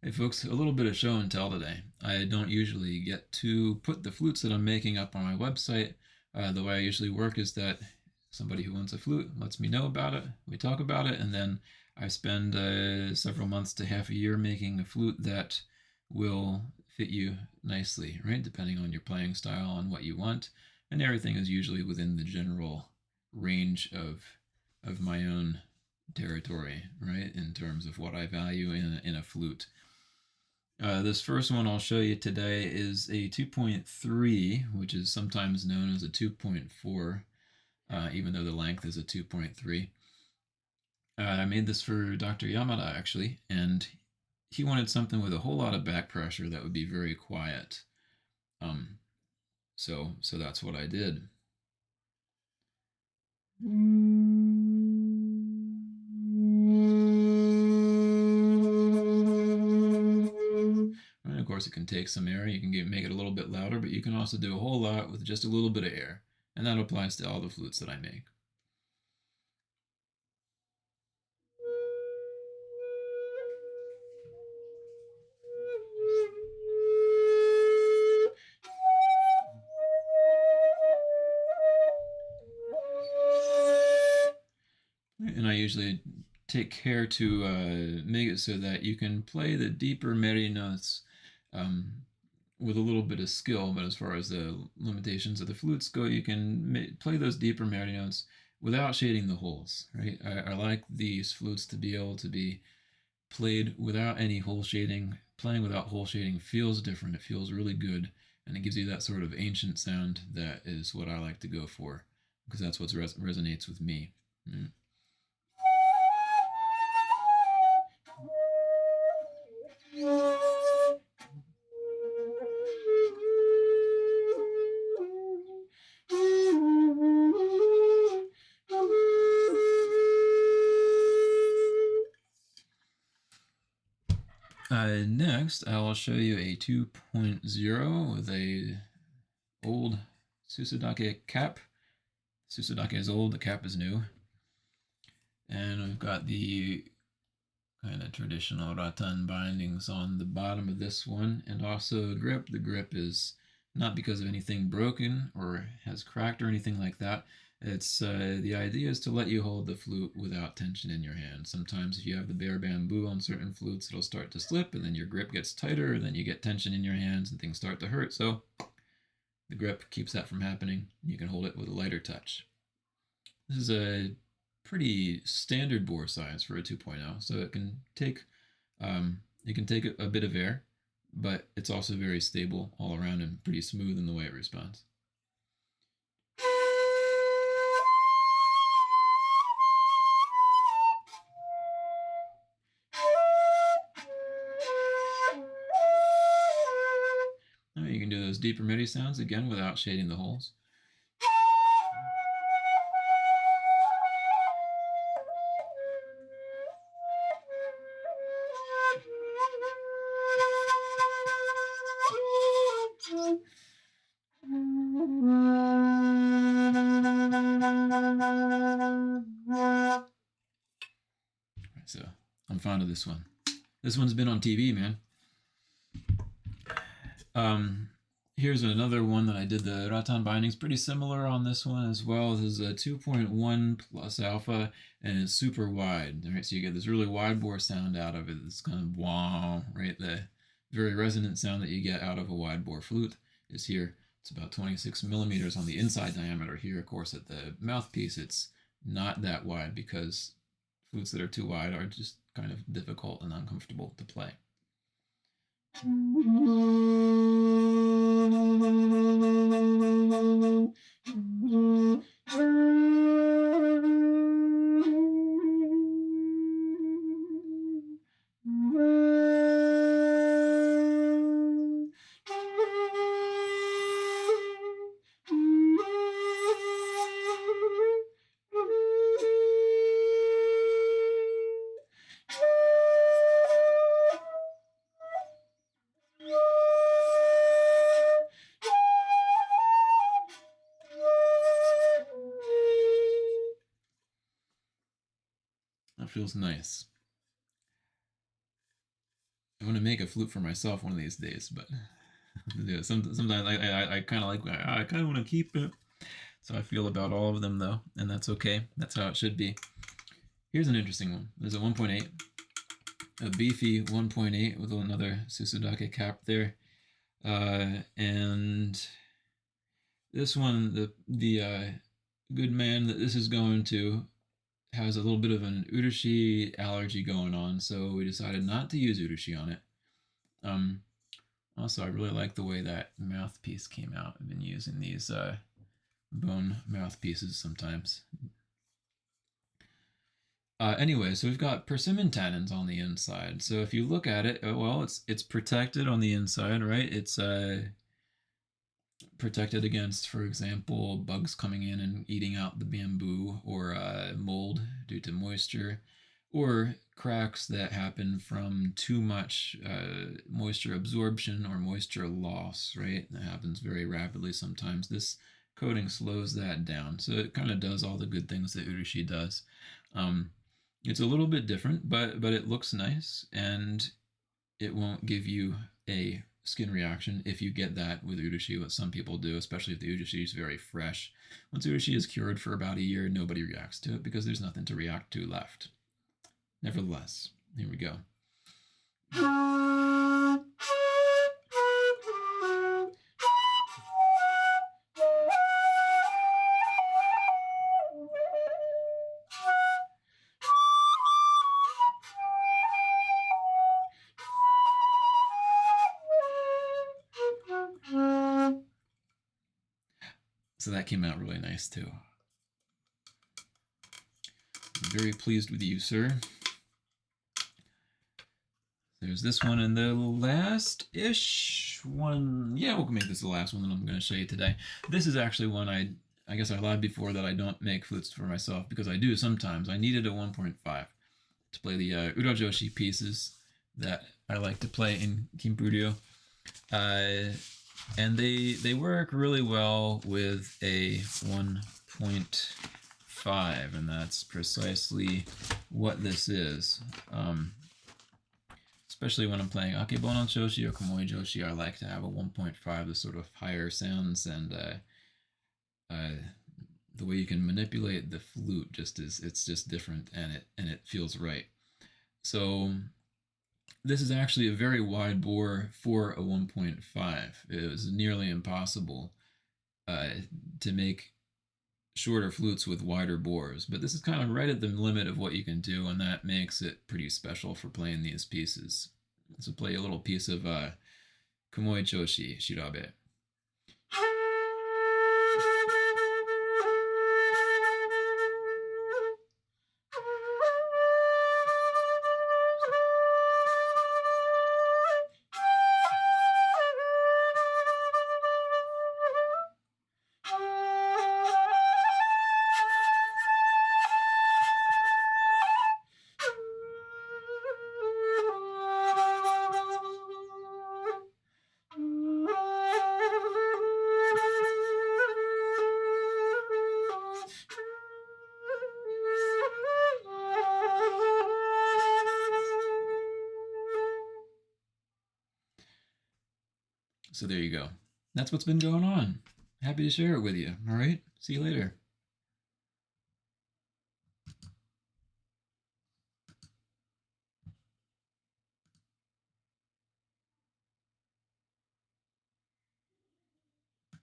Hey folks, a little bit of show and tell today. I don't usually get to put the flutes that I'm making up on my website. The way I usually work is that somebody who wants a flute lets me know about it, we talk about it, and then I spend several months to half a year making a flute that will fit you nicely, right? Depending on your playing style and what you want. And everything is usually within the general range of my own territory, right? In terms of what I value in a flute. This first one I'll show you today is a 2.3, which is sometimes known as a 2.4, even though the length is a 2.3. I made this for Dr. Yamada actually, and he wanted something with a whole lot of back pressure that would be very quiet. Um, so that's what I did. And of course, it can take some air. You can make it a little bit louder, but you can also do a whole lot with just a little bit of air. And that applies to all the flutes that I make. And I usually take care to make it so that you can play the deeper melody notes um, with a little bit of skill. But as far as the limitations of the flutes go, you can play those deeper melody notes without shading the holes. Right? I like these flutes to be able to be played without any hole shading. Playing without hole shading feels different. It feels really good, and it gives you that sort of ancient sound that is what I like to go for because that's what resonates with me. Mm. Next, I'll show you a 2.0 with a old Susadake cap. Susadake is old, the cap is new. And we've got the kind of traditional rattan bindings on the bottom of this one, and also a grip. The grip is not because of anything broken or has cracked or anything like that. It's the idea is to let you hold the flute without tension in your hand. Sometimes if you have the bare bamboo on certain flutes, it'll start to slip, and then your grip gets tighter, and then you get tension in your hands, and things start to hurt. So the grip keeps that from happening. You can hold it with a lighter touch. This is a pretty standard bore size for a 2.0, so it can take a bit of air, but it's also very stable all around and pretty smooth in the way it responds. Now you can do those deeper MIDI sounds again without shading the holes. So I'm fond of this one. This one's been on TV, man. Um, Here's another one that I did the rattan bindings. Pretty similar on this one as well. This is a 2.1 plus alpha, and it's super wide. Right, so you get this really wide bore sound out of it. It's kind of wow, right? The very resonant sound that you get out of a wide bore flute is here. It's about 26 millimeters on the inside diameter. Here, of course, at the mouthpiece, it's not that wide because flutes that are too wide are just kind of difficult and uncomfortable to play. That feels nice. want to make a flute for myself one of these days, but yeah, sometimes I kind of like I kind of want to keep it. So I feel about all of them though, and that's okay. That's how it should be. Here's an interesting one. There's a 1.8, a beefy 1.8 with another Susudake cap there, and this one, the good man that this is going to has a little bit of an urushi allergy going on, so we decided not to use urushi on it. Um, Also, I really like the way that mouthpiece came out. I've been using these bone mouthpieces sometimes. Anyway, so we've got persimmon tannins on the inside. So if you look at it, well, it's protected on the inside, right? It's protected against, for example, bugs coming in and eating out the bamboo, or mold due to moisture, or cracks that happen from too much moisture absorption or moisture loss, right? That happens very rapidly sometimes. This coating slows that down. So it kind of does all the good things that urushi does. It's a little bit different, but it looks nice, and it won't give you a skin reaction if you get that with urushi, what some people do, especially if the urushi is very fresh. Once urushi is cured for about a year, nobody reacts to it because there's nothing to react to left. Nevertheless, here we go. So that came out really nice too. I'm very pleased with you, sir. There's this one, and the last-ish one. Yeah, we'll make this the last one that I'm going to show you today. This is actually one I guess I lied before that I don't make flutes for myself, because I do sometimes. I needed a 1.5 to play the urajoshi pieces that I like to play in Kimburyo. And they work really well with a 1.5, and that's precisely what this is. Especially when I'm playing akebonon joshi or komoi joshi, I like to have a 1.5, the sort of higher sounds, and the way you can manipulate the flute it's just different, and it feels right. So this is actually a very wide bore for a 1.5. It was nearly impossible to make shorter flutes with wider bores, but this is kind of right at the limit of what you can do, and that makes it pretty special for playing these pieces. So play a little piece of komoi joshi shirabe. So there you go. That's what's been going on. Happy to share it with you. All right. See you later.